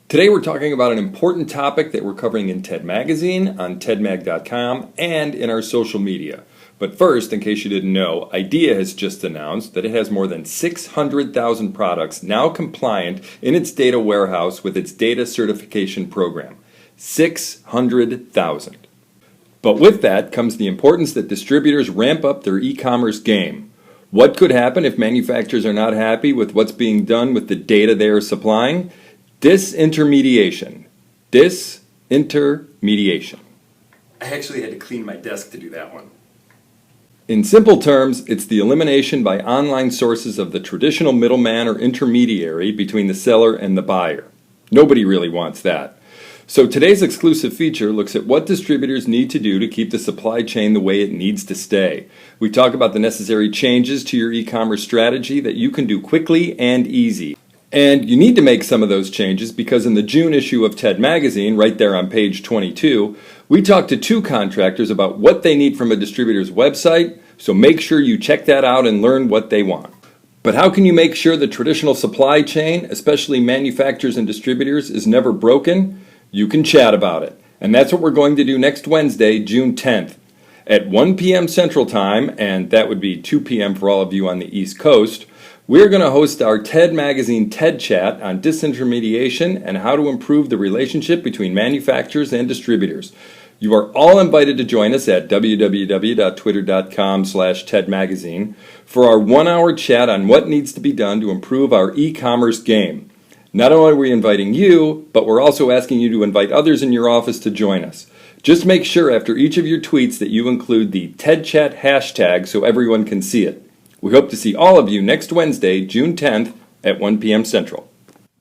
Today we're talking about an important topic that we're covering in TED Magazine, on tedmag.com, and in our social media. But first, in case you didn't know, IDEA has just announced that it has more than 600,000 products now compliant in its data warehouse with its data certification program. 600,000. But with that comes the importance that distributors ramp up their e-commerce game. What could happen if manufacturers are not happy with what's being done with the data they are supplying? Disintermediation. Disintermediation. I actually had to clean my desk to do that one. In simple terms, it's the elimination by online sources of the traditional middleman or intermediary between the seller and the buyer. Nobody really wants that. So today's exclusive feature looks at what distributors need to do to keep the supply chain the way it needs to stay. We talk about the necessary changes to your e-commerce strategy that you can do quickly and easy. And you need to make some of those changes because in the June issue of TED Magazine, right there on page 22, we talked to two contractors about what they need from a distributor's website, so make sure you check that out and learn what they want. But how can you make sure the traditional supply chain, especially manufacturers and distributors, is never broken? You can chat about it. And that's what we're going to do next Wednesday, June 10th. At 1 p.m. Central Time, and that would be 2 p.m. for all of you on the East Coast, we're going to host our TED Magazine TED Chat on disintermediation and how to improve the relationship between manufacturers and distributors. You are all invited to join us at www.twitter.com/TEDMagazine for our one-hour chat on what needs to be done to improve our e-commerce game. Not only are we inviting you, but we're also asking you to invite others in your office to join us. Just make sure after each of your tweets that you include the TED Chat hashtag so everyone can see it. We hope to see all of you next Wednesday, June 10th at 1 p.m. Central.